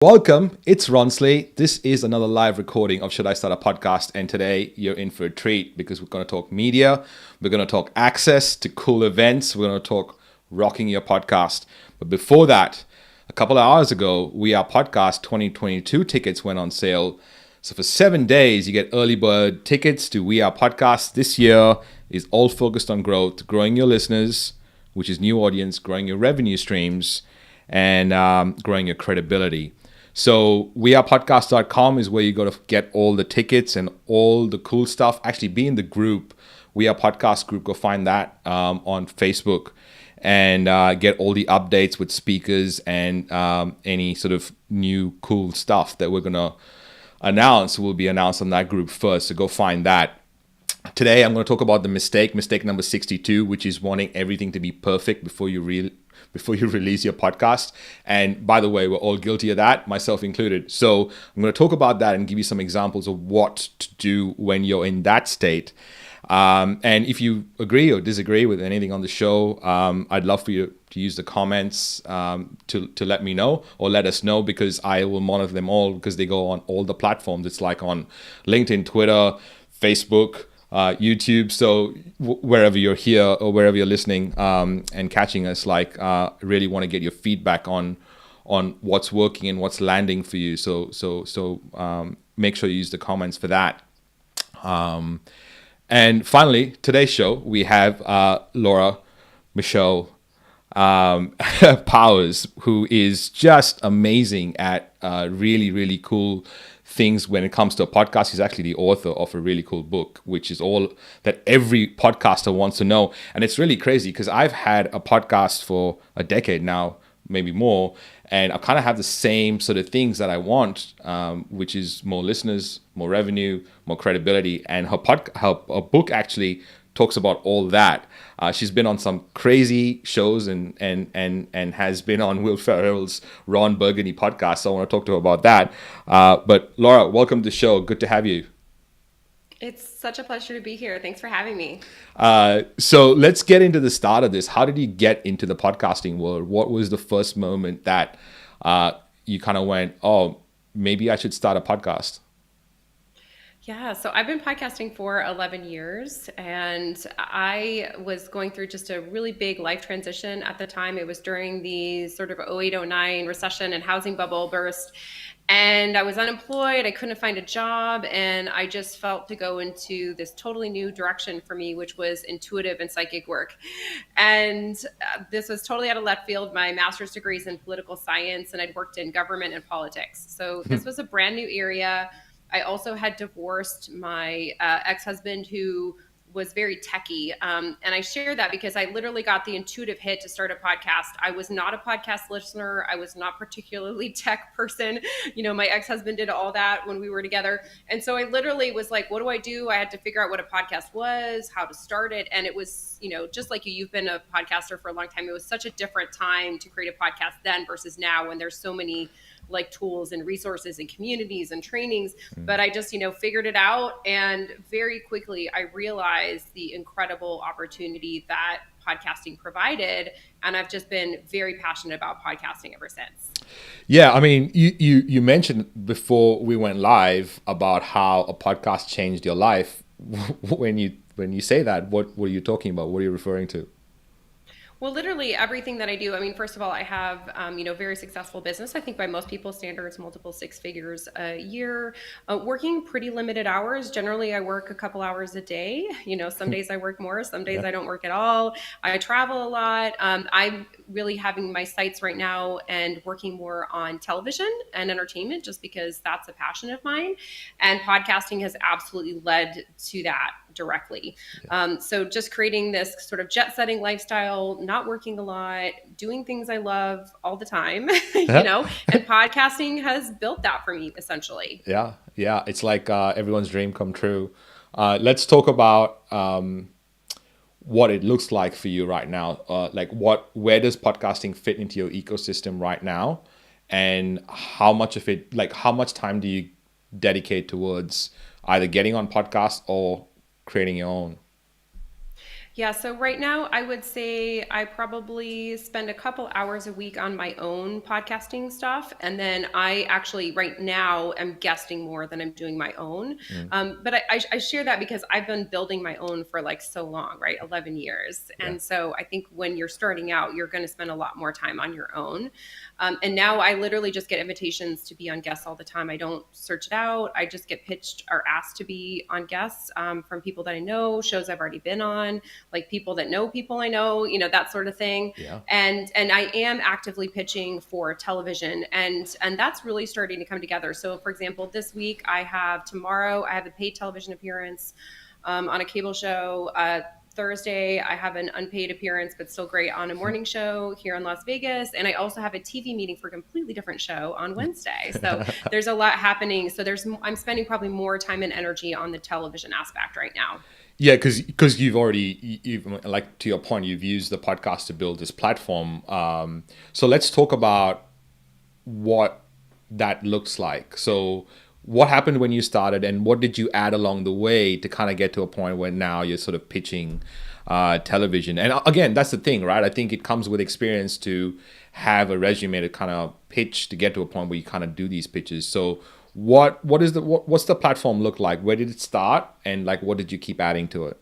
Welcome, it's Ronsley. This is another live recording of Should I Start a Podcast? And today you're in for a treat because we're going to talk media, we're going to talk access to cool events, we're going to talk rocking your podcast. But before that, a couple of hours ago, We Are Podcast 2022 tickets went on sale. So for 7 days, you get early bird tickets to We Are Podcast. This year is all focused on growth, growing your listeners, which is new audience, growing your revenue streams, and growing your credibility. So wearepodcast.com is where you go to get all the tickets and all the cool stuff. Actually, be in the group, We Are Podcast group. Go find that on Facebook and get all the updates with speakers and any sort of new cool stuff that we're going to announce will be announced on that group first. So go find that. Today, I'm going to talk about the mistake number 62, which is wanting everything to be perfect before you release your podcast. And by the way, we're all guilty of that, myself included. So I'm going to talk about that and give you some examples of what to do when you're in that state. And if you agree or disagree with anything on the show, I'd love for you to use the comments to let me know or let us know, because I will monitor them all because they go on all the platforms. It's like on LinkedIn, Twitter, Facebook, YouTube. So wherever you're here or wherever you're listening and catching us, really want to get your feedback on what's working and what's landing for you. So make sure you use the comments for that. And finally, today's show, we have Laura Michelle Powers, who is just amazing at really, really cool things when it comes to a podcast. He's actually the author of a really cool book, which is all that every podcaster wants to know. And it's really crazy because I've had a podcast for a decade now, maybe more, and I kind of have the same sort of things that I want, which is more listeners, more revenue, more credibility. And her book actually talks about all that. She's been on some crazy shows and has been on Will Ferrell's Burgundy podcast. So I want to talk to her about that. But Laura, welcome to the show. Good to have you. It's such a pleasure to be here. Thanks for having me. So let's get into the start of this. How did you get into the podcasting world? What was the first moment that you kind of went, oh, maybe I should start a podcast? Yeah, so I've been podcasting for 11 years, and I was going through just a really big life transition at the time. It was during the sort of 08-09 recession and housing bubble burst, and I was unemployed. I couldn't find a job, and I just felt to go into this totally new direction for me, which was intuitive and psychic work. And this was totally out of left field. My master's degree is in political science, and I'd worked in government and politics. So this was a brand new area. I also had divorced my ex-husband, who was very techie. And I share that because I literally got the intuitive hit to start a podcast. I was not a podcast listener. I was not particularly tech person. You know, my ex-husband did all that when we were together. And so I literally was like, what do I do? I had to figure out what a podcast was, how to start it. And it was, you know, just like you've been a podcaster for a long time. It was such a different time to create a podcast then versus now, when there's so many like tools and resources and communities and trainings. But I just, figured it out. And very quickly, I realized the incredible opportunity that podcasting provided. And I've just been very passionate about podcasting ever since. Yeah, I mean, you mentioned before we went live about how a podcast changed your life. When you say that, what are you talking about? What are you referring to? Well, literally everything that I do. I mean, first of all, I have, very successful business. I think by most people's standards, multiple six figures a year, working pretty limited hours. Generally, I work a couple hours a day. Some days I work more, some days I don't work at all. I travel a lot. I'm really having my sights right now and working more on television and entertainment, just because that's a passion of mine. And podcasting has absolutely led to that directly. So just creating this sort of jet setting lifestyle, not working a lot, doing things I love all the time, and podcasting has built that for me essentially. Yeah. It's like everyone's dream come true. Let's talk about what it looks like for you right now. Where does podcasting fit into your ecosystem right now? And how much time do you dedicate towards either getting on podcasts or creating your own? Yeah, so right now I would say I probably spend a couple hours a week on my own podcasting stuff. And then I actually right now am guesting more than I'm doing my own. Mm, But I share that because I've been building my own for like so long, right? 11 years. yeah. And so I think when you're starting out, you're going to spend a lot more time on your own. And now I literally just get invitations to be on guests all the time. I don't search it out. I just get pitched or asked to be on guests from people that I know, shows I've already been on, like people I know, that sort of thing. Yeah. And I am actively pitching for television, and that's really starting to come together. So for example, this week tomorrow I have a paid television appearance on a cable show. Thursday, I have an unpaid appearance, but still great, on a morning show here in Las Vegas. And I also have a TV meeting for a completely different show on Wednesday. So there's a lot happening. So I'm spending probably more time and energy on the television aspect right now. Yeah, because you've like, to your point, you've used the podcast to build this platform. So let's talk about what that looks like. So what happened when you started, and what did you add along the way to kind of get to a point where now you're sort of pitching television? And again, that's the thing, right? I think it comes with experience to have a resume to kind of pitch to get to a point where you kind of do these pitches. So what's the platform look like? Where did it start, and like what did you keep adding to it?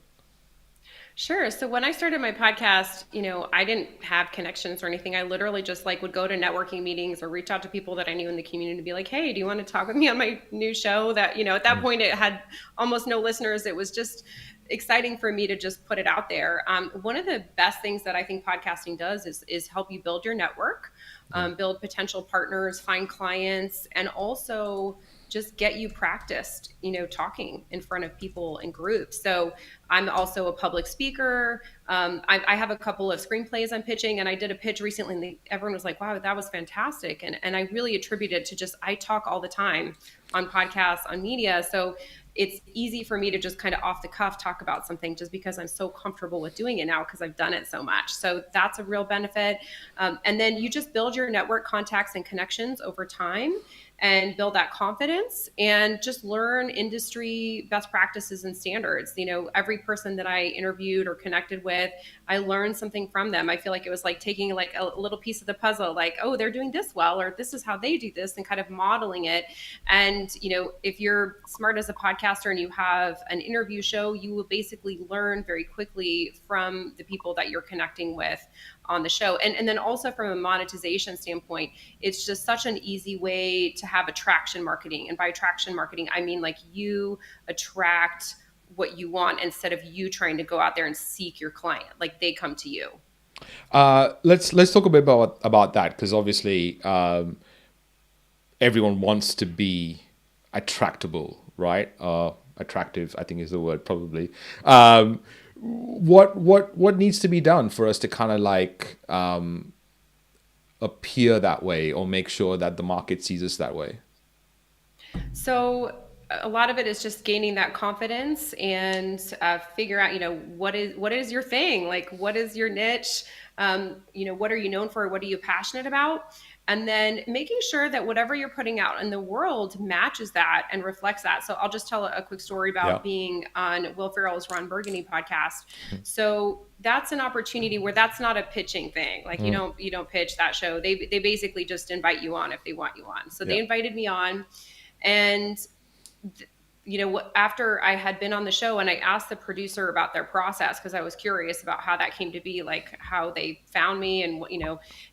Sure. So when I started my podcast, I didn't have connections or anything. I literally just like would go to networking meetings or reach out to people that I knew in the community to be like, hey, do you want to talk with me on my new show? That, at that point it had almost no listeners. It was just exciting for me to just put it out there. One of the best things that I think podcasting does is help you build your network, build potential partners, find clients, and also just get you practiced, talking in front of people in groups. So I'm also a public speaker. I have a couple of screenplays I'm pitching, and I did a pitch recently, and everyone was like, wow, that was fantastic. And I really attribute it to just, I talk all the time on podcasts, on media. So it's easy for me to just kind of off the cuff talk about something just because I'm so comfortable with doing it now because I've done it so much. So that's a real benefit. And then you just build your network contacts and connections over time and build that confidence and just learn industry best practices and standards. Every person that I interviewed or connected with, I learned something from them. I feel like it was like taking like a little piece of the puzzle, like, oh, they're doing this well, or this is how they do this, and kind of modeling it. And, if you're smart as a podcaster and you have an interview show, you will basically learn very quickly from the people that you're connecting with on the show. And then also from a monetization standpoint, it's just such an easy way to have attraction marketing. And by attraction marketing, I mean like you attract what you want instead of you trying to go out there and seek your client. Like they come to you. Let's talk a bit about that, because obviously everyone wants to be attractable, right? Attractive, I think is the word probably. What needs to be done for us to kind of like appear that way, or make sure that the market sees us that way? So a lot of it is just gaining that confidence and figure out, what is your thing? Like, what is your niche? What are you known for? What are you passionate about? And then making sure that whatever you're putting out in the world matches that and reflects that. So I'll just tell a quick story about being on Will Ferrell's Burgundy podcast. So that's an opportunity where that's not a pitching thing. Like you don't pitch that show. They basically just invite you on if they want you on. So they invited me on, and after I had been on the show and I asked the producer about their process, because I was curious about how that came to be, like how they found me and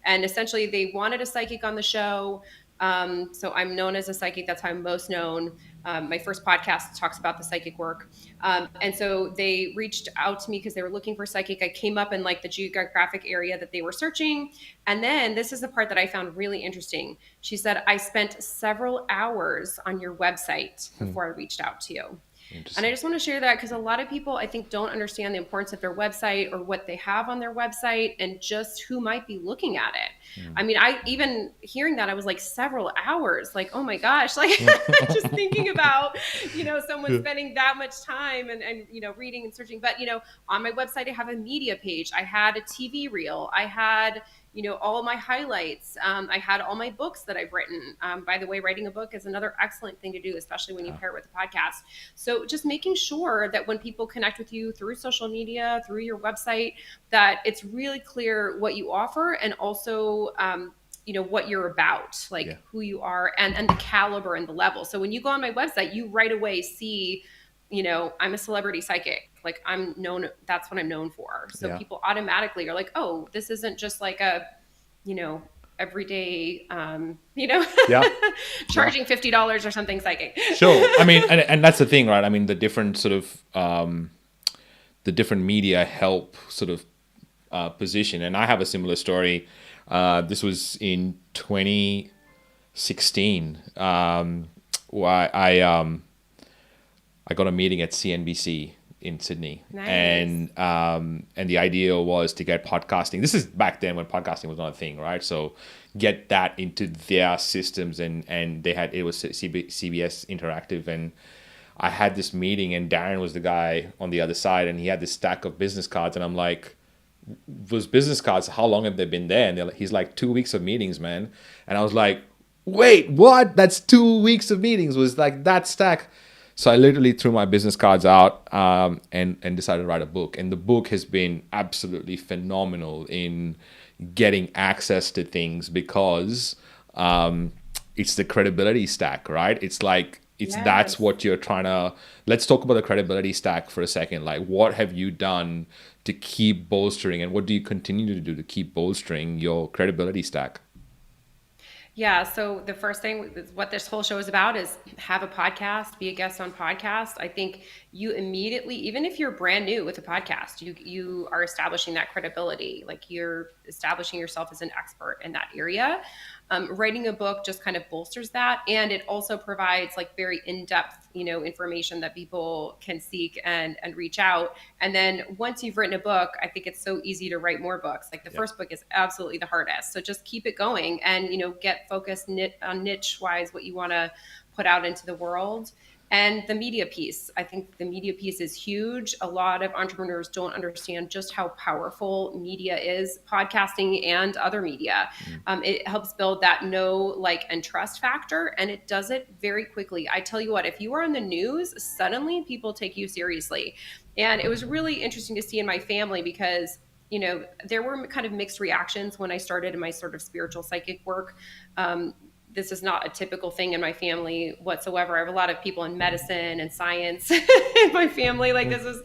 and essentially they wanted a psychic on the show. So I'm known as a psychic. That's how I'm most known. My first podcast talks about the psychic work. And so they reached out to me because they were looking for psychic. I came up in like the geographic area that they were searching. And then this is the part that I found really interesting. She said, I spent several hours on your website before I reached out to you. And I just want to share that because a lot of people, I think, don't understand the importance of their website or what they have on their website and just who might be looking at it. I mean, I even hearing that, I was like several hours, like, oh my gosh, like just thinking about, someone spending that much time and reading and searching. But, on my website, I have a media page. I had a TV reel. I had all my highlights. I had all my books that I've written. By the way, writing a book is another excellent thing to do, especially when you pair it with a podcast. So just making sure that when people connect with you through social media, through your website, that it's really clear what you offer, and also what you're about, like who you are, and the caliber and the level. So when you go on my website, you right away see, I'm a celebrity psychic. Like, I'm known, that's what I'm known for. So people automatically are like, oh, this isn't just like a, everyday, charging $50 or something psychic. Sure. I mean, and that's the thing, right? I mean, the different sort of, the different media help sort of position. And I have a similar story. This was in 2016. Why I got a meeting at CNBC in Sydney. Nice. And the idea was to get podcasting. This is back then when podcasting was not a thing, right? So get that into their systems, and it was CBS Interactive, and I had this meeting, and Darren was the guy on the other side, and he had this stack of business cards, and I'm like, those business cards, how long have they been there? And he's like, 2 weeks of meetings, man. And I was like, wait, what? That's 2 weeks of meetings, was like that stack. So I literally threw my business cards out and decided to write a book. And the book has been absolutely phenomenal in getting access to things, because it's the credibility stack, right? It's like, that's what you're trying to. Let's talk about the credibility stack for a second. Like, what have you done to keep bolstering, and what do you continue to do to keep bolstering your credibility stack? Yeah, so the first thing, what this whole show is about, is have a podcast, be a guest on podcast. I think you immediately, even if you're brand new with a podcast, you are establishing that credibility. Like, you're establishing yourself as an expert in that area. Writing a book just kind of bolsters that, and it also provides like very in-depth, information that people can seek and reach out. And then once you've written a book, I think it's so easy to write more books. Like, the first book is absolutely the hardest. So just keep it going, and get focused on niche wise what you want to put out into the world. And the media piece, I think the media piece is huge. A lot of entrepreneurs don't understand just how powerful media is, podcasting and other media. It helps build that know, like, and trust factor, and it does it very quickly. I tell you what, if you are on the news, suddenly people take you seriously. And it was really interesting to see in my family, because there were kind of mixed reactions when I started in my sort of spiritual psychic work. This is not a typical thing in my family whatsoever. I have a lot of people in medicine and science in my family. Like, this is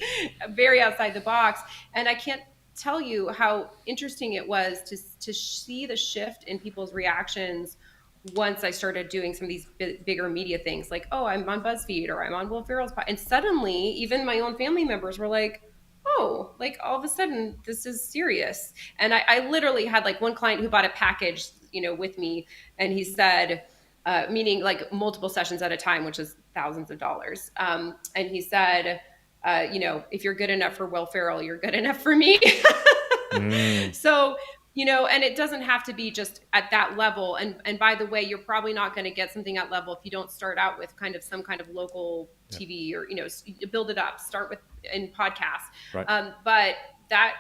very outside the box. And I can't tell you how interesting it was to see the shift in people's reactions once I started doing some of these bigger media things. Like, oh, I'm on Buzzfeed, or I'm on Will Ferrell's podcast. And suddenly, even my own family members were like, oh, like, all of a sudden this is serious. And I literally had like one client who bought a package, with me, and he said, meaning like multiple sessions at a time, which is thousands of dollars. And he said, if you're good enough for Will Ferrell, you're good enough for me. So, and it doesn't have to be just at that level. And by the way, you're probably not going to get something at level if you don't start out with kind of some kind of local TV, or, build it up, start with in podcasts. Right. But that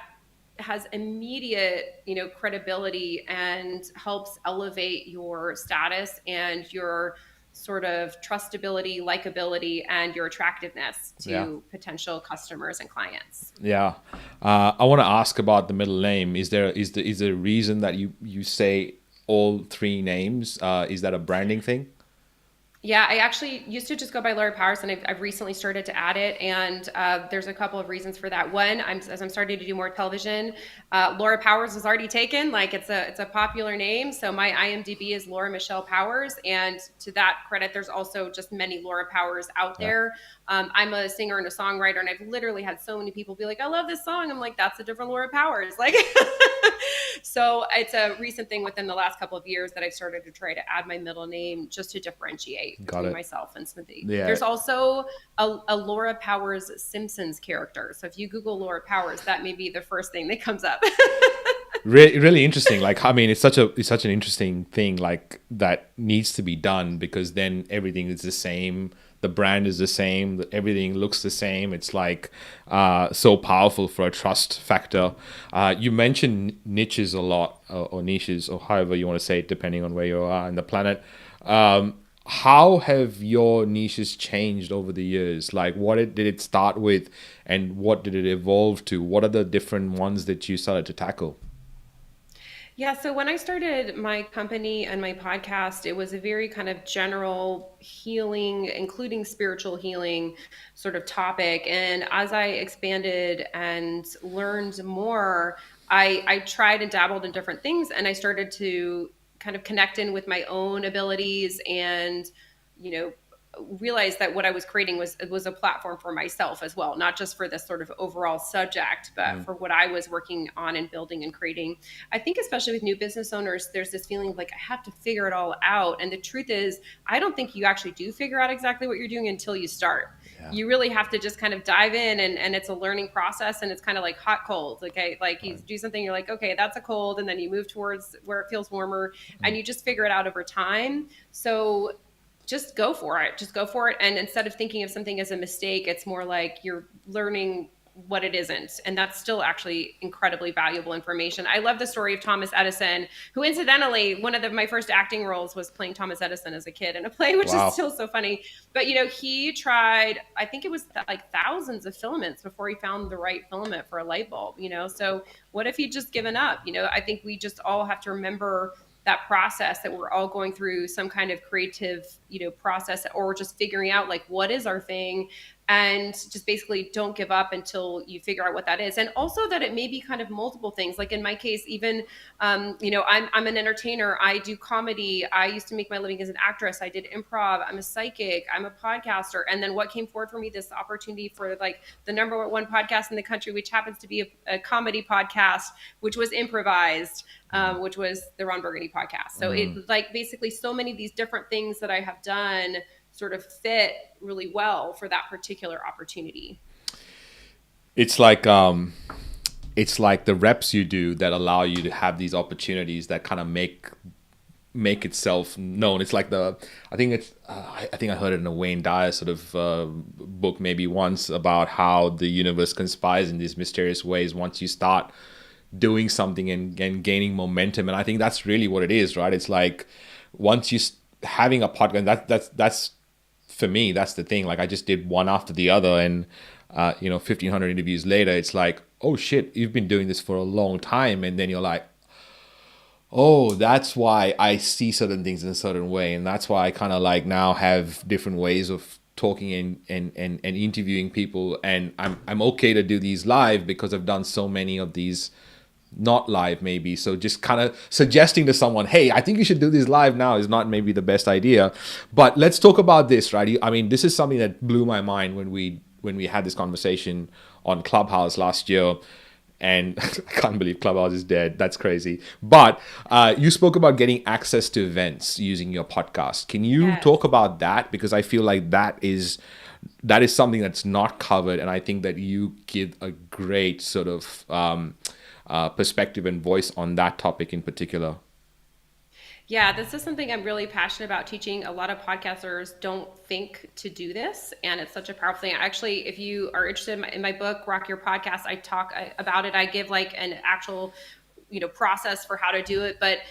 has immediate, credibility, and helps elevate your status and your sort of trustability, likability, and your attractiveness to potential customers and clients. Yeah. I want to ask about the middle name. Is there a reason that you say all three names? Is that a branding thing? Yeah, I actually used to just go by Laura Powers, and I've recently started to add it. And there's a couple of reasons for that. One, as I'm starting to do more television, Laura Powers was already taken. Like, it's a popular name. So my IMDb is Laura Michelle Powers. And to that credit, there's also just many Laura Powers out there. I'm a singer and a songwriter, and I've literally had so many people be like, I love this song. I'm like, that's a different Laura Powers. Like, so it's a recent thing within the last couple of years that I've started to try to add my middle name just to differentiate between myself and Smithy. Yeah. There's also a Laura Powers Simpsons character. So if you Google Laura Powers, that may be the first thing that comes up. Really interesting. Like, I mean, it's such an interesting thing, like that needs to be done, because then everything is the same. The brand is the same. Everything looks the same. It's like so powerful for a trust factor. You mentioned niches a lot, or niches, or however you want to say it, depending on where you are in the planet. How have your niches changed over the years? Like, did it start with, and what did it evolve to? What are the different ones that you started to tackle? Yeah, so when I started my company and my podcast, it was a very kind of general healing, including spiritual healing sort of topic. And as I expanded and learned more, I tried and dabbled in different things, and I started to kind of connect in with my own abilities and, you know, realized that what I was creating was a platform for myself as well, not just for this sort of overall subject, but for what I was working on and building and creating. I think especially with new business owners, there's this feeling of like, I have to figure it all out. And the truth is, I don't think you actually do figure out exactly what you're doing until you start. Yeah. You really have to just kind of dive in, and it's a learning process, and it's kind of like hot cold. Like you do something, you're like, okay, that's a cold. And then you move towards where it feels warmer, and you just figure it out over time. So just go for it. Just go for it. And instead of thinking of something as a mistake, it's more like you're learning what it isn't. And that's still actually incredibly valuable information. I love the story of Thomas Edison, who incidentally, one of my first acting roles was playing Thomas Edison as a kid in a play, which is Wow. still so funny. But, you know, he tried, I think it was like thousands of filaments before he found the right filament for a light bulb, you know? So what if he'd just given up? You know, I think we just all have to remember that process, that we're all going through some kind of creative, you know, process, or just figuring out like what is our thing, and just basically don't give up until you figure out what that is. And also that it may be kind of multiple things. Like in my case, even, you know, I'm an entertainer. I do comedy. I used to make my living as an actress. I did improv. I'm a psychic. I'm a podcaster. And then what came forward for me, this opportunity for like the number one podcast in the country, which happens to be a comedy podcast, which was improvised, which was the Ron Burgundy podcast. So it like basically so many of these different things that I have done sort of fit really well for that particular opportunity. It's like it's like the reps you do that allow you to have these opportunities that kind of make itself known. It's like I think I think I heard it in a Wayne Dyer sort of book maybe once, about how the universe conspires in these mysterious ways once you start doing something and gaining momentum. And I think that's really what it is, right? It's like once you having a podcast, that's for me, that's the thing. Like I just did one after the other, and you know, 1,500 interviews later, it's like, oh shit, you've been doing this for a long time. And then you're like, oh, that's why I see certain things in a certain way. And that's why I kind of like now have different ways of talking and interviewing people. And I'm okay to do these live because I've done so many of these not live maybe. So just kind of suggesting to someone, hey, I think you should do this live now is not maybe the best idea. But let's talk about this, right? I mean, this is something that blew my mind when we had this conversation on Clubhouse last year. And I can't believe Clubhouse is dead. That's crazy. But you spoke about getting access to events using your podcast. Can you Yes. talk about that? Because I feel like that is something that's not covered. And I think that you give a great sort of perspective and voice on that topic in particular. Yeah, this is something I'm really passionate about teaching. A lot of podcasters don't think to do this, and it's such a powerful thing. Actually, if you are interested in my book, Rock Your Podcast, I talk about it. I give like an actual, you know, process for how to do it. But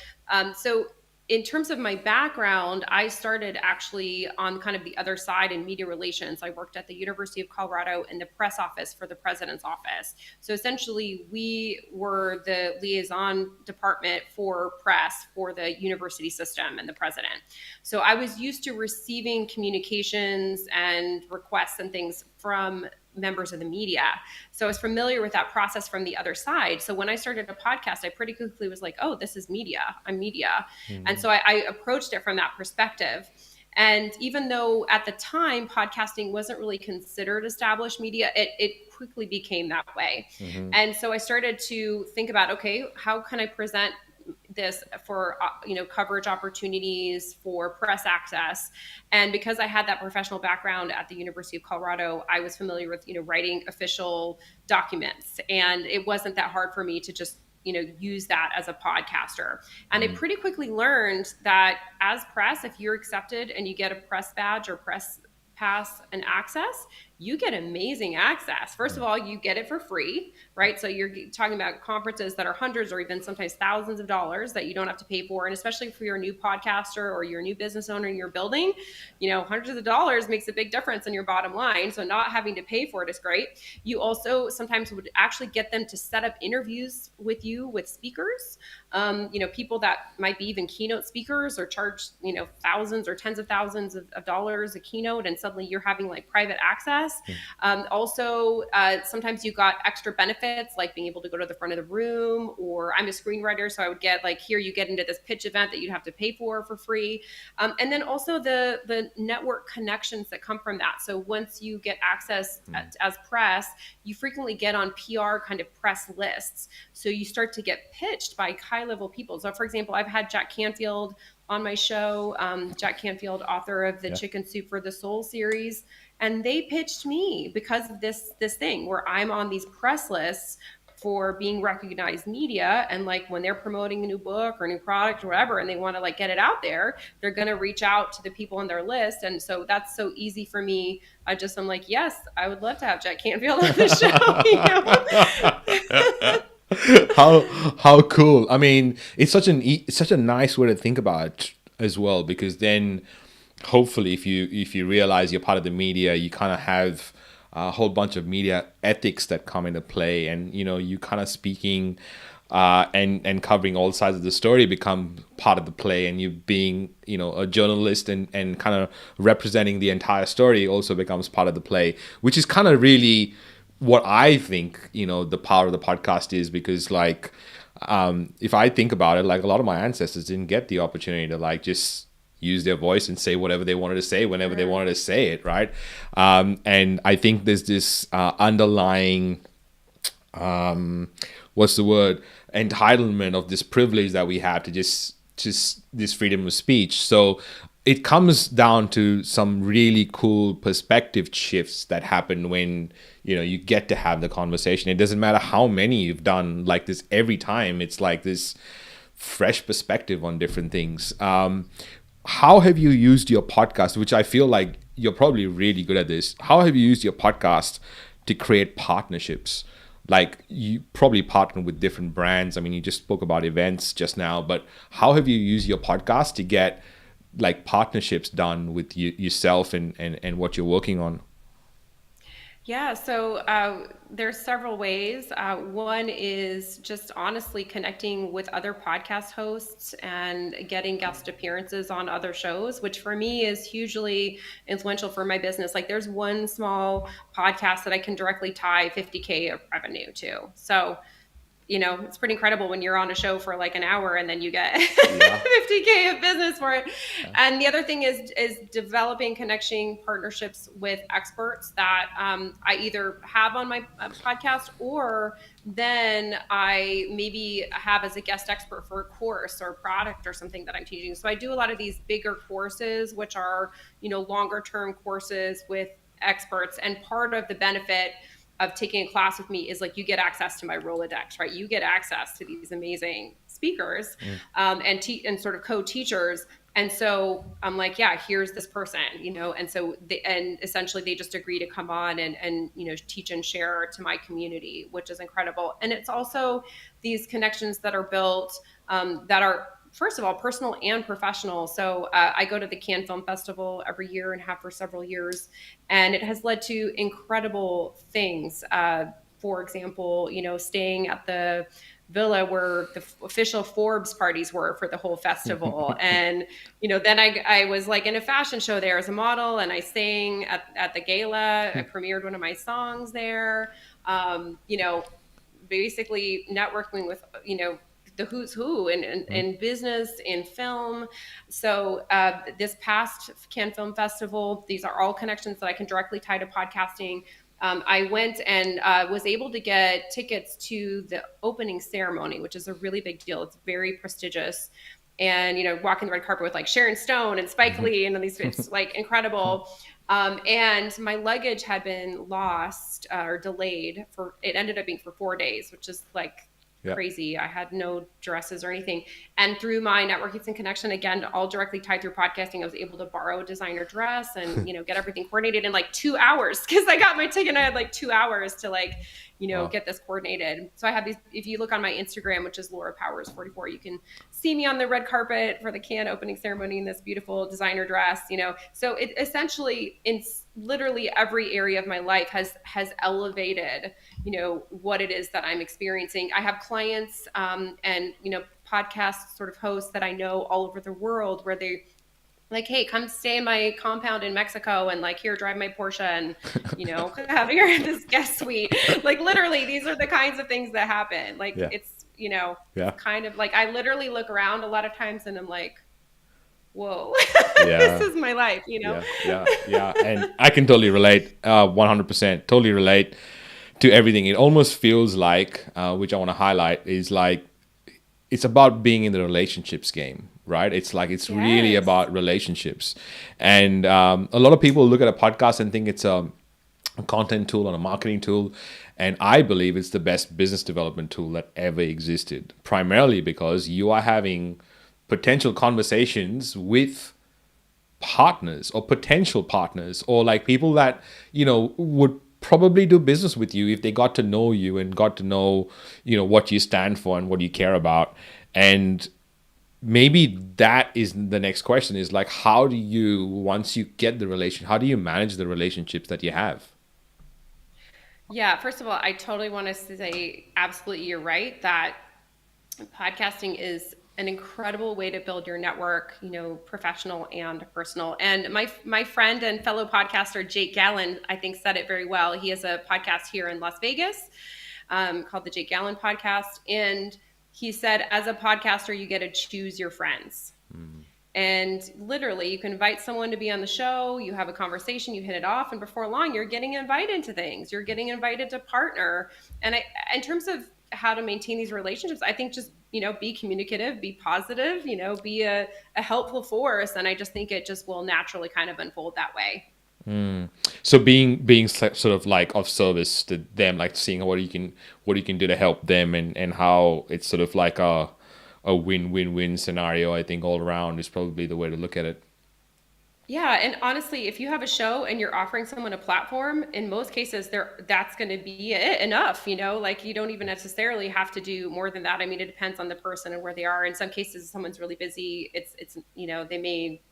so in terms of my background, I started actually on kind of the other side in media relations. I worked at the University of Colorado in the press office for the president's office. So essentially, we were the liaison department for press for the university system and the president. So I was used to receiving communications and requests and things from members of the media. So I was familiar with that process from the other side. So when I started a podcast, I pretty quickly was like, oh, this is media. I'm media. And so I approached it from that perspective. And even though at the time podcasting wasn't really considered established media, it quickly became that way. And so I started to think about, okay, how can I present this for you know, coverage opportunities, for press access? And because I had that professional background at the University of Colorado, I was familiar with, you know, writing official documents, and it wasn't that hard for me to just, use that as a podcaster. And I pretty quickly learned that as press, if you're accepted and you get a press badge or press pass and access, you get amazing access. First of all, you get it for free, right? So you're talking about conferences that are hundreds or even sometimes thousands of dollars that you don't have to pay for. And especially if you're a new podcaster or you're a new business owner in your building, hundreds of dollars makes a big difference in your bottom line. So not having to pay for it is great. You also sometimes would actually get them to set up interviews with you with speakers, people that might be even keynote speakers or charge, thousands or tens of thousands of dollars a keynote. And suddenly you're having like private access. Also, sometimes you got extra benefits like being able to go to the front of the room, or I'm a screenwriter, so I would get like, here you get into this pitch event that you'd have to pay for free. And then also the network connections that come from that. So once you get access as press, you frequently get on PR kind of press lists. So you start to get pitched by high level people. So for example, I've had Jack Canfield on my show, Jack Canfield, author of the Chicken Soup for the Soul series. And they pitched me because of this thing where I'm on these press lists for being recognized media. And like when they're promoting a new book or a new product or whatever, and they want to like get it out there, they're going to reach out to the people on their list. And so that's so easy for me. I'm like, yes, I would love to have Jack Canfield on the show. How cool. I mean, it's such a nice way to think about it as well, because then hopefully if you realize you're part of the media, you kind of have a whole bunch of media ethics that come into play, and you kind of speaking and covering all sides of the story become part of the play, and you being a journalist and kind of representing the entire story also becomes part of the play, which is kind of really what I think the power of the podcast is. Because like if I think about it, like a lot of my ancestors didn't get the opportunity to like just use their voice and say whatever they wanted to say whenever they wanted to say it, right? And I think there's this underlying what's the word, entitlement of this privilege that we have to just this freedom of speech. So it comes down to some really cool perspective shifts that happen when you get to have the conversation. It doesn't matter how many you've done like this, every time it's like this fresh perspective on different things. How have you used your podcast, which I feel like you're probably really good at this? How have you used your podcast to create partnerships? Like you probably partner with different brands. I mean, you just spoke about events just now, but how have you used your podcast to get like partnerships done with yourself and what you're working on? Yeah, so there's several ways. One is just honestly connecting with other podcast hosts and getting guest appearances on other shows, which for me is hugely influential for my business. Like there's one small podcast that I can directly tie 50K of revenue to. So it's pretty incredible when you're on a show for like an hour and then you get 50K of business for it. And the other thing is developing connection partnerships with experts that I either have on my podcast, or then I maybe have as a guest expert for a course or product or something that I'm teaching. So I do a lot of these bigger courses, which are, longer term courses with experts. And part of the benefit of taking a class with me is like you get access to my Rolodex, right? You get access to these amazing speakers and sort of co-teachers. And so I'm like, yeah, here's this person, and so and essentially they just agree to come on and teach and share to my community, which is incredible. And it's also these connections that are built that are, first of all, personal and professional. So I go to the Cannes Film Festival every year and have for several years, and it has led to incredible things. For example, staying at the villa where the official Forbes parties were for the whole festival. And, then I was like in a fashion show there as a model, and I sang at the gala. I premiered one of my songs there, basically networking with, the who's who in business, in film. So this past Cannes Film Festival, these are all connections that I can directly tie to podcasting. I went and was able to get tickets to the opening ceremony, which is a really big deal. It's very prestigious. And, walking the red carpet with like Sharon Stone and Spike Lee and these, it's like incredible. And my luggage had been lost or delayed it ended up being for 4 days, which is like Yeah. crazy. I had no dresses or anything. And through my networking and connection, again, all directly tied through podcasting, I was able to borrow a designer dress and, get everything coordinated in like 2 hours because I got my ticket and I had like 2 hours to like, Wow. get this coordinated. So I have these, if you look on my Instagram, which is Laura Powers 44, you can see me on the red carpet for the can opening ceremony in this beautiful designer dress, So it essentially in literally every area of my life has elevated, what it is that I'm experiencing. I have clients and, podcast sort of hosts that I know all over the world where they like, hey, come stay in my compound in Mexico and like here, drive my Porsche and, have your this guest suite. Like literally, these are the kinds of things that happen. Like Yeah. it's Yeah. kind of like I literally look around a lot of times and I'm like, whoa, this Yeah. is my life. Yeah. Yeah. Yeah. And I can totally relate. 100%. Totally relate to everything. It almost feels like, which I want to highlight, is like it's about being in the relationships game, right? It's like it's really Yes. about relationships, and a lot of people look at a podcast and think it's a content tool and a marketing tool, and I believe it's the best business development tool that ever existed. Primarily because you are having potential conversations with partners or potential partners or like people that would probably do business with you if they got to know you and got to know what you stand for and what you care about. And maybe that is the next question, is like, how do you, once you get the relation, how do you manage the relationships that you have? Yeah, first of all, I totally want to say absolutely you're right that podcasting is an incredible way to build your network, professional and personal. And my friend and fellow podcaster Jake Gallen, I think, said it very well. He has a podcast here in Las Vegas called the Jake Gallen Podcast, and he said, as a podcaster, you get to choose your friends. And literally, you can invite someone to be on the show, you have a conversation, you hit it off, and before long, you're getting invited to things. You're getting invited to partner. And in terms of how to maintain these relationships, I think just, be communicative, be positive, be a helpful force. And I just think it just will naturally kind of unfold that way. So being sort of like of service to them, like seeing what you can do to help them, and how it's sort of like a win-win-win scenario, I think all around is probably the way to look at it. Yeah, and honestly, if you have a show and you're offering someone a platform, in most cases, that's going to be enough. Like you don't even necessarily have to do more than that. I mean, it depends on the person and where they are. In some cases, if someone's really busy, it's they may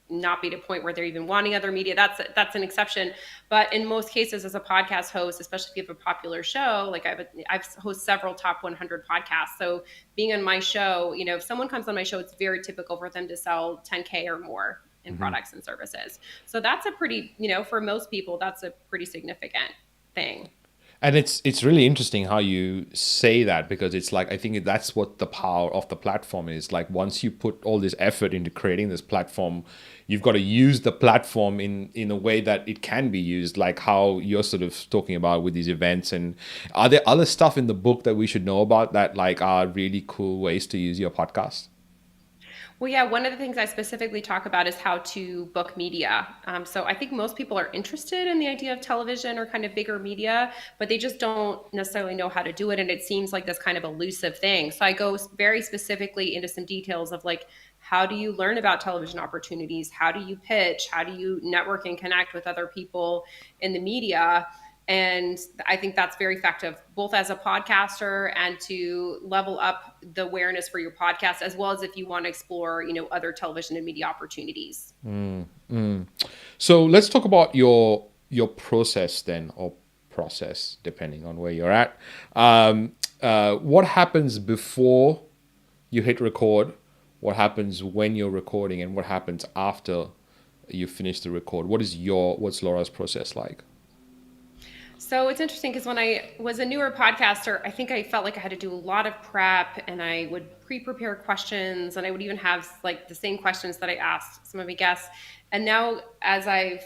not be to a point where they're even wanting other media. That's an exception. But in most cases, as a podcast host, especially if you have a popular show, like I've host several top 100 podcasts. So being on my show, if someone comes on my show, it's very typical for them to sell 10K or more in products and services. So that's a pretty, for most people, that's a pretty significant thing. And it's really interesting how you say that, because it's like, I think that's what the power of the platform is. Like once you put all this effort into creating this platform, you've got to use the platform in a way that it can be used, like how you're sort of talking about with these events. And are there other stuff in the book that we should know about that like are really cool ways to use your podcast? Well, yeah, one of the things I specifically talk about is how to book media. So I think most people are interested in the idea of television or kind of bigger media, but they just don't necessarily know how to do it. And it seems like this kind of elusive thing. So I go very specifically into some details of like, how do you learn about television opportunities? How do you pitch? How do you network and connect with other people in the media? And I think that's very effective, both as a podcaster and to level up the awareness for your podcast, as well as if you want to explore, other television and media opportunities. So let's talk about your process then, or process depending on where you're at. What happens before you hit record? What happens when you're recording, and what happens after you finish the record? What's Laura's process like? So it's interesting because when I was a newer podcaster, I think I felt like I had to do a lot of prep and I would pre-prepare questions and I would even have like the same questions that I asked some of my guests. And now as I've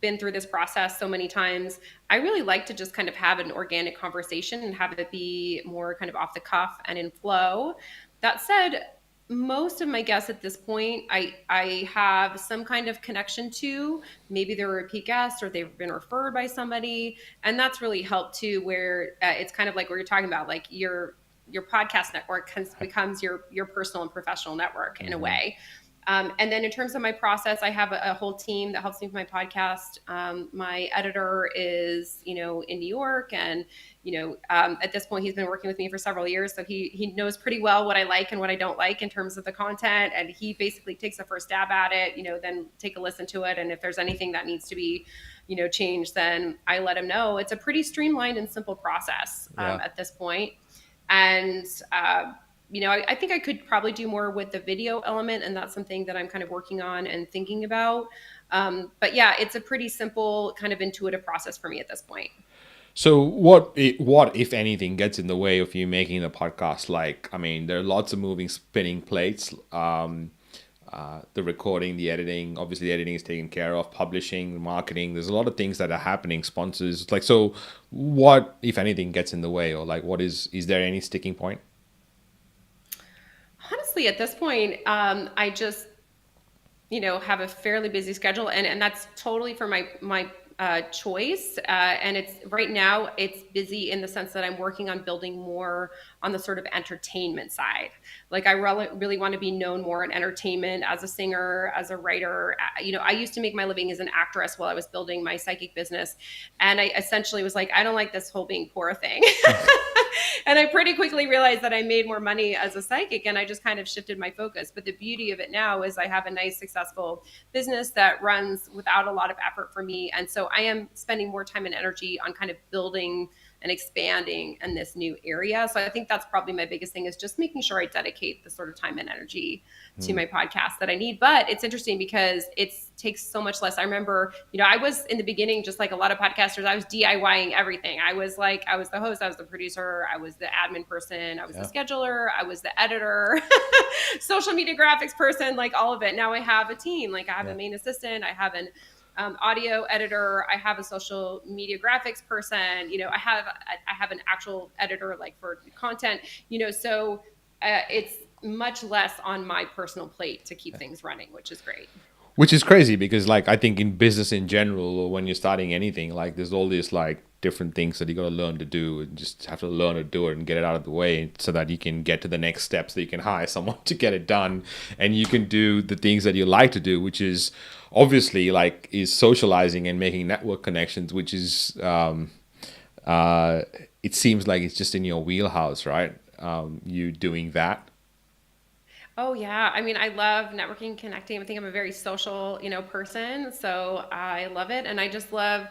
been through this process so many times, I really like to just kind of have an organic conversation and have it be more kind of off the cuff and in flow. That said, most of my guests at this point, I have some kind of connection to. Maybe they're a repeat guest or they've been referred by somebody, and that's really helped too. Where it's kind of like what you're talking about, like your podcast network becomes your personal and professional network in a Mm-hmm. way. And then in terms of my process, I have a whole team that helps me with my podcast. My editor is, in New York, and at this point, he's been working with me for several years, so he knows pretty well what I like and what I don't like in terms of the content, and he basically takes the first stab at it. Then take a listen to it, and if there's anything that needs to be, changed, then I let him know. It's a pretty streamlined and simple process Yeah. at this point, and I think I could probably do more with the video element, and that's something that I'm kind of working on and thinking about. But yeah, it's a pretty simple, kind of intuitive process for me at this point. So what if anything gets in the way of you making the podcast? Like, I mean, there are lots of moving, spinning plates. The recording, the editing, obviously the editing is taken care of, publishing, marketing. There's a lot of things that are happening, sponsors. Like, so what, if anything, gets in the way, or like, is there any sticking point? Honestly, at this point, I just have a fairly busy schedule, and that's totally for my choice. And it's right now it's busy in the sense that I'm working on building more on the sort of entertainment side. Like I really want to be known more in entertainment as a singer, as a writer. I used to make my living as an actress while I was building my psychic business, and I essentially was like, I don't like this whole being poor thing. And I pretty quickly realized that I made more money as a psychic, and I just kind of shifted my focus. But the beauty of it now is I have a nice, successful business that runs without a lot of effort for me. And so I am spending more time and energy on kind of building and expanding in this new area. So I think that's probably my biggest thing, is just making sure I dedicate the sort of time and energy to my podcast that I need. But it's interesting because it takes so much less. I remember, I was in the beginning, just like a lot of podcasters, I was DIYing everything. I was the host, I was the producer, I was the admin person, I was the scheduler, I was the editor, social media graphics person, like all of it. Now I have a team, like I have a main assistant, I have an audio editor, I have a social media graphics person, I have an actual editor like for content, so it's much less on my personal plate to keep things running, which is great. Which is crazy because, like, I think in business in general, or when you're starting anything, like, there's all these like different things that you got to learn to do, and just have to learn to do it and get it out of the way so that you can get to the next step, so you can hire someone to get it done, and you can do the things that you like to do, which is obviously like is socializing and making network connections, which is it seems like it's just in your wheelhouse, right? You doing that. Oh yeah. I mean, I love networking, connecting. I think I'm a very social, person. So I love it. And I just love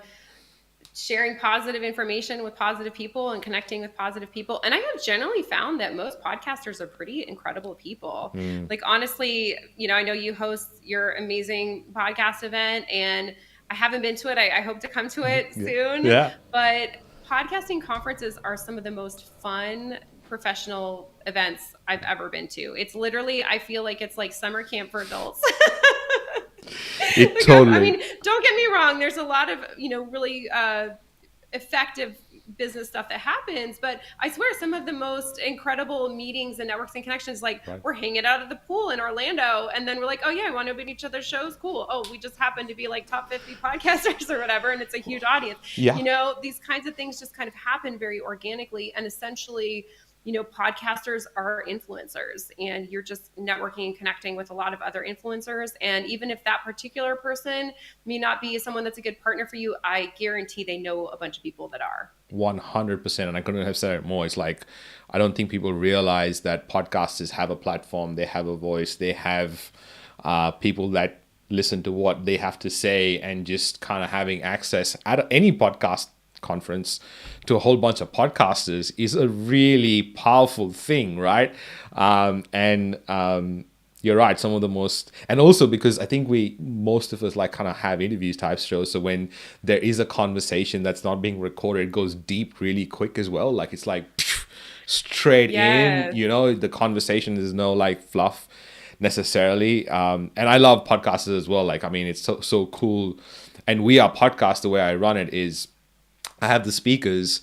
sharing positive information with positive people and connecting with positive people. And I have generally found that most podcasters are pretty incredible people. Like honestly, I know you host your amazing podcast event, and I haven't been to it. I hope to come to it soon. Yeah. But podcasting conferences are some of the most fun professional events I've ever been to. It's literally, I feel like it's like summer camp for adults. It Like, totally. I mean, don't get me wrong. There's a lot of, really effective business stuff that happens, but I swear some of the most incredible meetings and networks and connections, like we're hanging out at the pool in Orlando, and then we're like, oh yeah, I want to be at each other's shows. Cool. Oh, we just happen to be like top 50 podcasters or whatever, and it's a huge audience. Yeah. These kinds of things just kind of happen very organically, and essentially, podcasters are influencers, and you're just networking and connecting with a lot of other influencers. And even if that particular person may not be someone that's a good partner for you, I guarantee they know a bunch of people that are. 100%. And I couldn't have said it more. It's like, I don't think people realize that podcasters have a platform, they have a voice, they have people that listen to what they have to say, and just kind of having access at any podcast conference to a whole bunch of podcasters is a really powerful thing, right? You're right, some of the most, and also because I think most of us like kind of have interviews type shows, so when there is a conversation that's not being recorded, it goes deep really quick as well. Like it's like straight in, the conversation, there's no like fluff necessarily. And I love podcasters as well. Like, I mean, it's so cool. And We Are Podcast, the way I run it is I have the speakers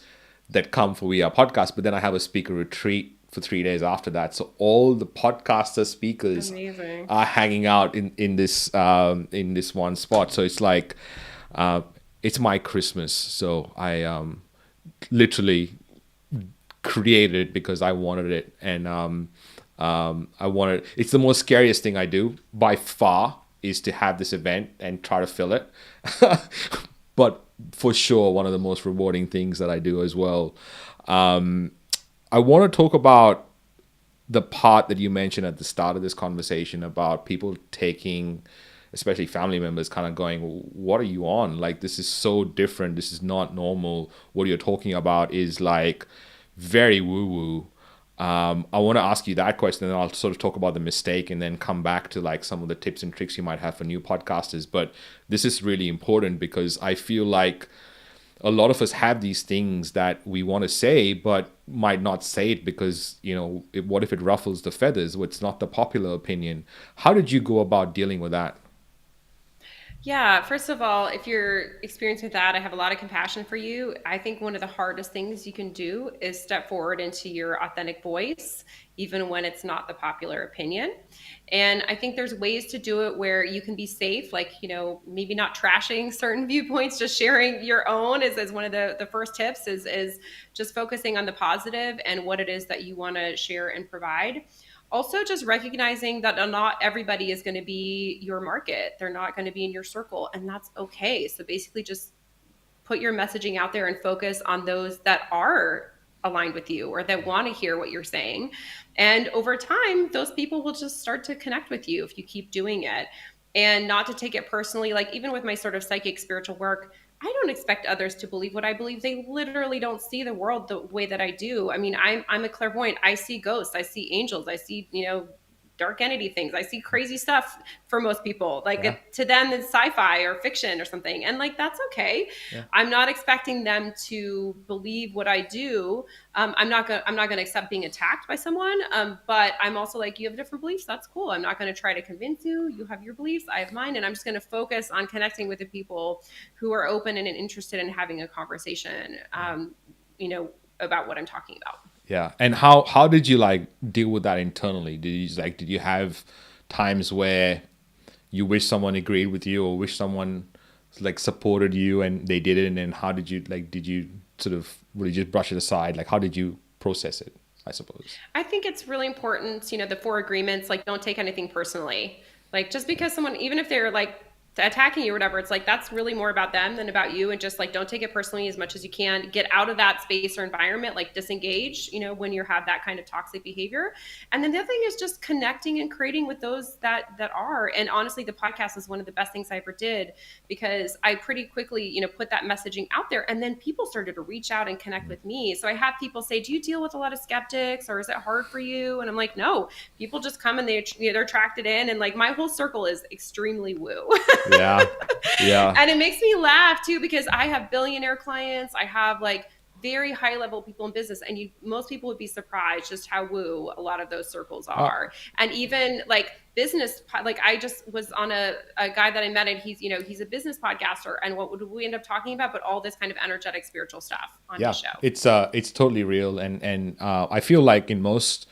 that come for We Are Podcast, but then I have a speaker retreat for 3 days after that. So all the podcaster speakers are hanging out in this one spot. So it's like it's my Christmas. So I literally created it because I wanted it, and I wanted. It's the most scariest thing I do by far is to have this event and try to fill it, but for sure one of the most rewarding things that I do as well. I want to talk about the part that you mentioned at the start of this conversation about people taking, especially family members, kind of going, what are you on? Like, this is so different. This is not normal. What you're talking about is like very woo woo. I want to ask you that question, and I'll sort of talk about the mistake and then come back to like some of the tips and tricks you might have for new podcasters. But this is really important because I feel like a lot of us have these things that we want to say, but might not say it because, what if it ruffles the feathers? It's not the popular opinion. How did you go about dealing with that? Yeah, first of all, if you're experiencing that, I have a lot of compassion for you. I think one of the hardest things you can do is step forward into your authentic voice, even when it's not the popular opinion. And I think there's ways to do it where you can be safe, like, maybe not trashing certain viewpoints, just sharing your own is one of the first tips is just focusing on the positive and what it is that you want to share and provide. Also, just recognizing that not everybody is going to be your market. They're not going to be in your circle, and that's okay. So basically just put your messaging out there and focus on those that are aligned with you or that want to hear what you're saying. And over time, those people will just start to connect with you if you keep doing it. And not to take it personally, like even with my sort of psychic spiritual work, I don't expect others to believe what I believe. They literally don't see the world the way that I do. I mean, I'm a clairvoyant. I see ghosts. I see angels. I see, dark entity things. I see crazy stuff for most people. Like to them, it's sci-fi or fiction or something. And like, that's okay. Yeah. I'm not expecting them to believe what I do. I'm not going to accept being attacked by someone. But I'm also like, you have different beliefs. That's cool. I'm not going to try to convince you. You have your beliefs. I have mine. And I'm just going to focus on connecting with the people who are open and interested in having a conversation, about what I'm talking about. Yeah. And how did you like deal with that internally? Did you have times where you wish someone agreed with you or wish someone like supported you and they didn't? And how did you sort of really just brush it aside? Like, how did you process it, I suppose? I think it's really important, the 4 agreements, like don't take anything personally. Like just because someone, even if they're like attacking you or whatever, it's like that's really more about them than about you. And just like don't take it personally as much as you can. Get out of that space or environment, like disengage, when you have that kind of toxic behavior. And then the other thing is just connecting and creating with those that are. And honestly, the podcast is one of the best things I ever did because I pretty quickly, put that messaging out there, and then people started to reach out and connect with me. So I have people say, do you deal with a lot of skeptics or is it hard for you? And I'm like, no, people just come and they're attracted in, and like my whole circle is extremely woo. Yeah. And it makes me laugh too, because I have billionaire clients. I have like very high level people in business, and most people would be surprised just how woo a lot of those circles are. And even like business, like I just was on a guy that I met, and he's a business podcaster, and what would we end up talking about but all this kind of energetic spiritual stuff on his show. It's totally real, and I feel like in most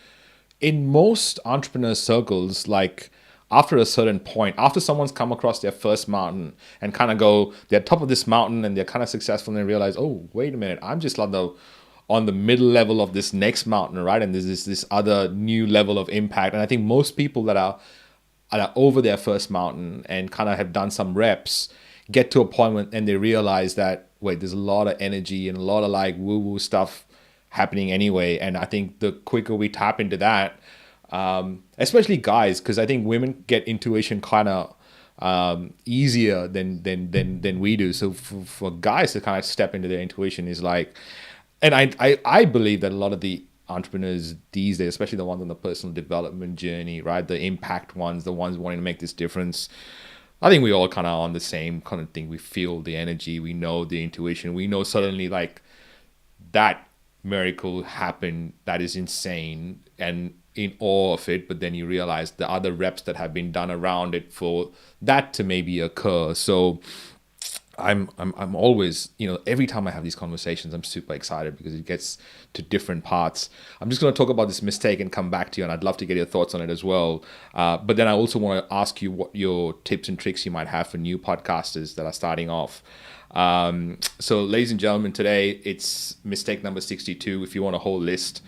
entrepreneur circles, like after a certain point, after someone's come across their first mountain and kind of they're top of this mountain and they're kind of successful, and they realize, oh, wait a minute, I'm just on the middle level of this next mountain, right? And there's this other new level of impact. And I think most people that are over their first mountain and kind of have done some reps get to a point and they realize that, wait, there's a lot of energy and a lot of like woo-woo stuff happening anyway. And I think the quicker we tap into that, especially guys, because I think women get intuition kind of easier than we do. So for guys to kind of step into their intuition is like, and I believe that a lot of the entrepreneurs these days, especially the ones on the personal development journey, right, the impact ones, the ones wanting to make this difference, I think we all kind of on the same kind of thing. We feel the energy, we know the intuition, we know suddenly like that miracle happened, that is insane, and in awe of it, but then you realize the other reps that have been done around it for that to maybe occur. So I'm always, every time I have these conversations, I'm super excited because it gets to different parts. I'm just going to talk about this mistake and come back to you, and I'd love to get your thoughts on it as well. But then I also want to ask you what your tips and tricks you might have for new podcasters that are starting off. So, ladies and gentlemen, today it's mistake number 62. If you want a whole list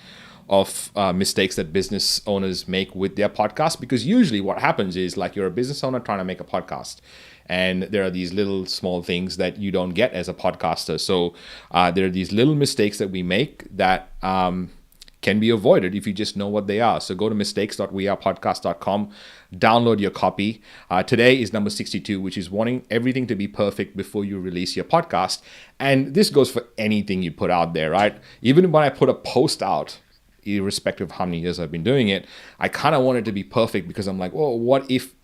of mistakes that business owners make with their podcast, because usually what happens is, like, you're a business owner trying to make a podcast, and there are these little small things that you don't get as a podcaster. So there are these little mistakes that we make that can be avoided if you just know what they are. So go to mistakes.wearepodcast.com, download your copy. Today is number 62, which is wanting everything to be perfect before you release your podcast. And this goes for anything you put out there, right? Even when I put a post out, irrespective of how many years I've been doing it, I kind of want it to be perfect because I'm like, oh, what if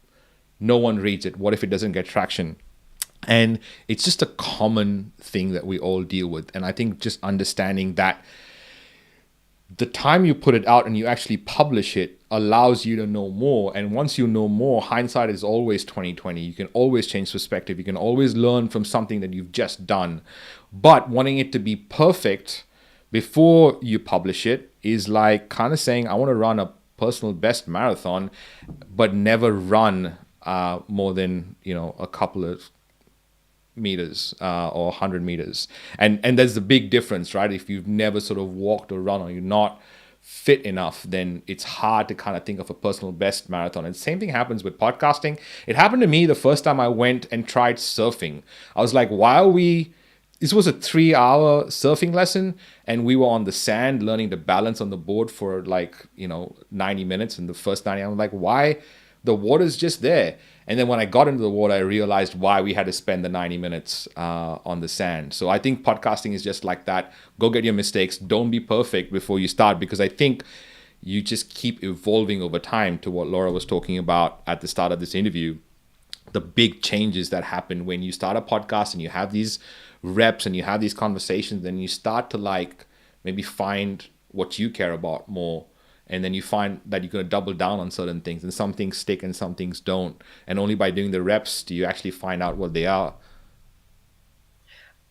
no one reads it? What if it doesn't get traction? And it's just a common thing that we all deal with. And I think just understanding that the time you put it out and you actually publish it allows you to know more. And once you know more, hindsight is always 2020. You can always change perspective. You can always learn from something that you've just done. But wanting it to be perfect before you publish it is like kind of saying, I want to run a personal best marathon, but never run more than a couple of meters or 100 meters, and there's the big difference, right? If you've never sort of walked or run, or you're not fit enough, then it's hard to kind of think of a personal best marathon. And same thing happens with podcasting. It happened to me the first time I went and tried surfing. I was like, why are we this was a 3-hour surfing lesson, and we were on the sand learning to balance on the board for 90 minutes. And the first 90, I'm like, why? The water's just there. And then when I got into the water, I realized why we had to spend the 90 minutes on the sand. So I think podcasting is just like that. Go get your mistakes. Don't be perfect before you start, because I think you just keep evolving over time, to what Laura was talking about at the start of this interview. The big changes that happen when you start a podcast and you have these reps and you have these conversations, then you start to maybe find what you care about more. And then you find that you're going to double down on certain things, and some things stick and some things don't. And only by doing the reps do you actually find out what they are.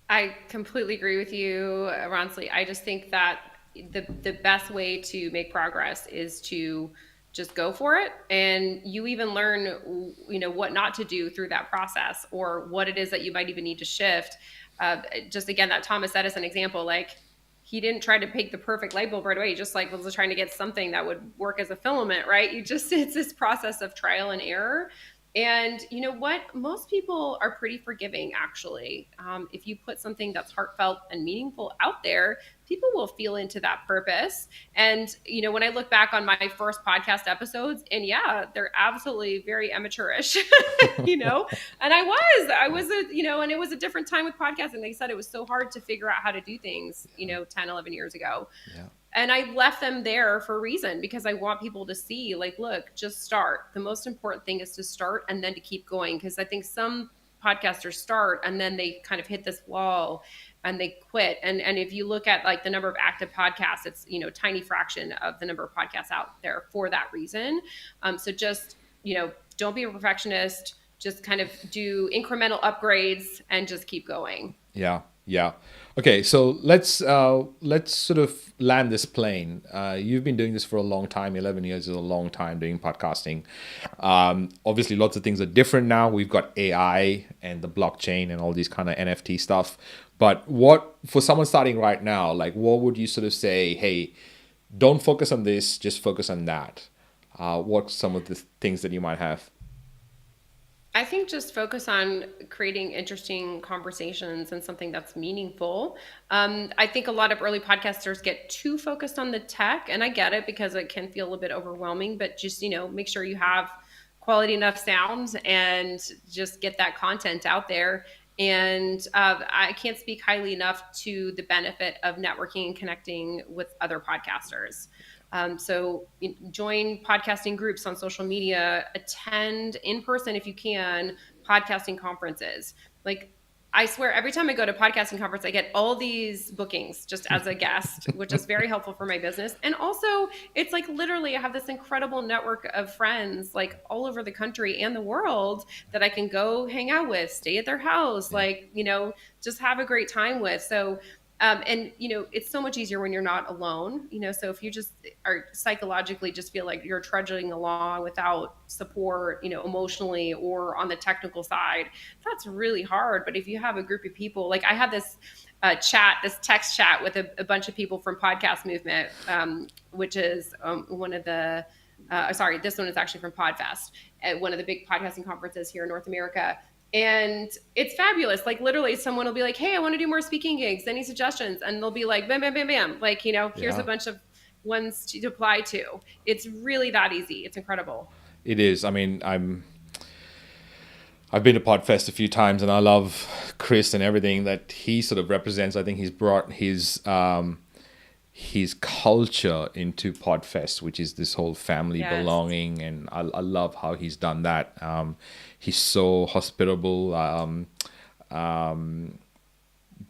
I completely agree with you, Ronsley. I just think that the best way to make progress is to just go for it, and you even learn what not to do through that process, or what it is that you might even need to shift. Just again, that Thomas Edison example, he didn't try to pick the perfect light bulb right away. He just was trying to get something that would work as a filament, right? It's this process of trial and error. And you know what? Most people are pretty forgiving, actually. If you put something that's heartfelt and meaningful out there, people will feel into that purpose. And, when I look back on my first podcast episodes, and yeah, they're absolutely very amateurish, and I was and it was a different time with podcasting. They said it was so hard to figure out how to do things, 10, 11 years ago. Yeah. And I left them there for a reason, because I want people to see, look, just start. The most important thing is to start and then to keep going. Because I think some podcasters start and then they kind of hit this wall and they quit. And if you look at the number of active podcasts, it's, tiny fraction of the number of podcasts out there for that reason. So just, don't be a perfectionist. Just kind of do incremental upgrades and just keep going. Yeah. Yeah. Okay. So let's sort of land this plane. You've been doing this for a long time. 11 years is a long time doing podcasting. Obviously, lots of things are different now. We've got AI and the blockchain and all these kind of NFT stuff. But for someone starting right now, what would you sort of say, hey, don't focus on this, just focus on that? What's some of the things that you might have? I think just focus on creating interesting conversations and something that's meaningful. I think a lot of early podcasters get too focused on the tech, and I get it because it can feel a bit overwhelming, but just, make sure you have quality enough sound and just get that content out there. And I can't speak highly enough to the benefit of networking and connecting with other podcasters. So join podcasting groups on social media, attend in person if you can, podcasting conferences. I swear every time I go to podcasting conference, I get all these bookings just as a guest, which is very helpful for my business. And also it's like literally I have this incredible network of friends like all over the country and the world that I can go hang out with, stay at their house, Yeah. like, just have a great time with. So and it's so much easier when you're not alone, so if you just are psychologically just feel like you're trudging along without support, emotionally or on the technical side, that's really hard. But if you have a group of people, like I have this this text chat with a bunch of people from Podcast Movement, which is one of the sorry, this one is actually from Podfest, at one of the big podcasting conferences here in North America. And it's fabulous. Like literally someone will be like, hey, I want to do more speaking gigs. Any suggestions? And they'll be like, bam, bam, bam, bam. Like, here's a Yeah. bunch of ones to apply to. It's really that easy. It's incredible. It is. I mean, I've been to Podfest a few times, and I love Chris and everything that he sort of represents. I think he's brought his culture into Podfest, which is this whole family Yes. belonging, and I love how he's done that. He's so hospitable.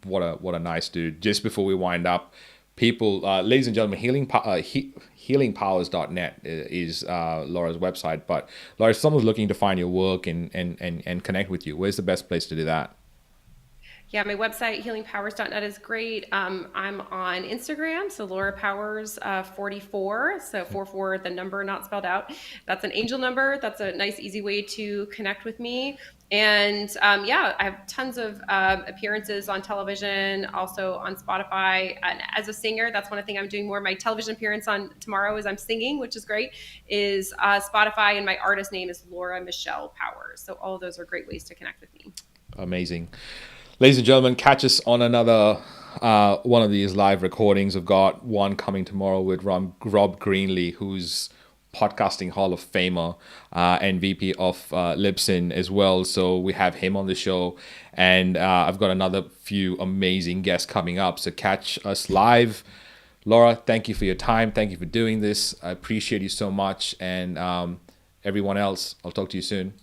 What a nice dude. Just before we wind up, people, ladies and gentlemen, healingpowers.net is Laura's website. But Laura, if someone's looking to find your work and connect with you, where's the best place to do that? Yeah, my website, healingpowers.net, is great. I'm on Instagram, so Laura Powers 44, so 44, the number not spelled out. That's an angel number. That's a nice, easy way to connect with me. And yeah, I have tons of appearances on television, also on Spotify. And as a singer, that's one thing I'm doing more. My television appearance on tomorrow is I'm singing, which is great, is Spotify, and my artist name is Laura Michelle Powers. So all of those are great ways to connect with me. Amazing. Ladies and gentlemen, catch us on another one of these live recordings. We've got one coming tomorrow with Rob Greenlee, who's podcasting Hall of Famer and VP of Libsyn as well. So we have him on the show. And I've got another few amazing guests coming up. So catch us live. Laura, thank you for your time. Thank you for doing this. I appreciate you so much. And everyone else, I'll talk to you soon.